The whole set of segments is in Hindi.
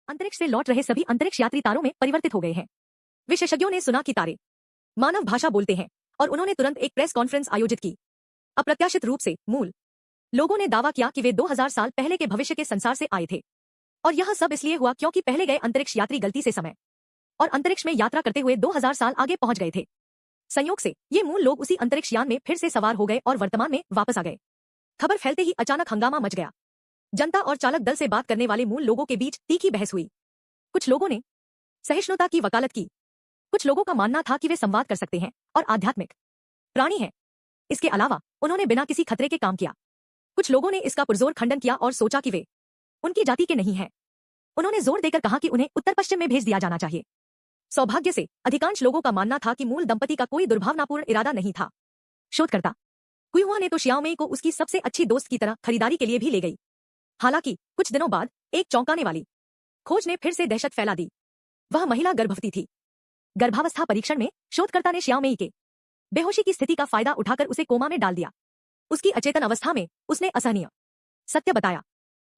अंतरिक्ष से लौट रहे सभी अंतरिक्ष यात्री तारों में परिवर्तित हो गए हैं। विशेषज्ञों ने सुना कि तारे मानव भाषा बोलते हैं और उन्होंने तुरंत एक प्रेस कॉन्फ्रेंस आयोजित की। अप्रत्याशित रूप से मूल लोगों ने दावा किया कि वे 2000 साल पहले के भविष्य के संसार से आए थे और यह सब इसलिए हुआ क्योंकि पहले गए अंतरिक्ष यात्री गलती से समय और अंतरिक्ष में यात्रा करते हुए 2000 साल आगे पहुंच गए थे। संयोग से ये मूल लोग उसी अंतरिक्ष यान में फिर से सवार हो गए और वर्तमान में वापस आ गए। खबर फैलते ही अचानक हंगामा मच गया। जनता और चालक दल से बात करने वाले मूल लोगों के बीच तीखी बहस हुई। कुछ लोगों ने सहिष्णुता की वकालत की, कुछ लोगों का मानना था कि वे संवाद कर सकते हैं और आध्यात्मिक प्राणी हैं। इसके अलावा उन्होंने बिना किसी खतरे के काम किया। कुछ लोगों ने इसका पुरजोर खंडन किया और सोचा कि वे उनकी जाति के नहीं हैं। उन्होंने जोर देकर कहा कि उन्हें उत्तर पश्चिम में भेज दिया जाना चाहिए। सौभाग्य से अधिकांश लोगों का मानना था कि मूल दंपति का कोई दुर्भावनापूर्ण इरादा नहीं था। शोधकर्ता कुइहुआ ने तो शियाओमेई को उसकी सबसे अच्छी दोस्त की तरह खरीदारी के लिए भी ले गई। हालांकि कुछ दिनों बाद एक चौंकाने वाली खोज ने फिर से दहशत फैला दी। वह महिला गर्भवती थी। गर्भावस्था परीक्षण में शोधकर्ता ने शियाओमेई के बेहोशी की स्थिति का फायदा उठाकर उसे कोमा में डाल दिया। उसकी अचेतन अवस्था में उसने असहनीय सत्य बताया।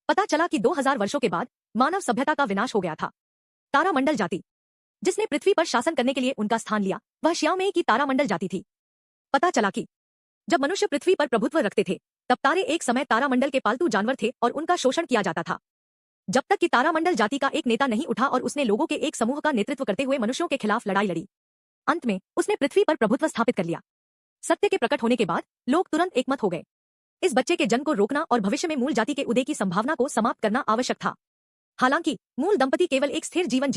पता चला कि 2000 वर्षों के बाद मानव सभ्यता का विनाश हो गया था। तारामंडल जाति जिसने पृथ्वी पर शासन करने के लिए उनका स्थान लिया वह शियाओमेई की तारामंडल जाति थी। पता चला कि जब मनुष्य पृथ्वी पर प्रभुत्व रखते थे तब तारे एक समय तारामंडल के पालतू जानवर थे और उनका शोषण किया जाता था। जब तक कि तारामंडल जाति का एक नेता नहीं उठा और उसने लोगों के एक समूह का नेतृत्व करते हुए मनुष्यों के खिलाफ लड़ाई लड़ी। अंत में उसने पृथ्वी पर प्रभुत्व स्थापित कर लिया। सत्य के प्रकट होने के बाद लोग तुरंत एकमत हो गए। इस बच्चे के जन्म को रोकना और भविष्य में मूल जाति के उदय की संभावना को समाप्त करना आवश्यक था। हालांकि मूल दंपति केवल एक स्थिर जीवन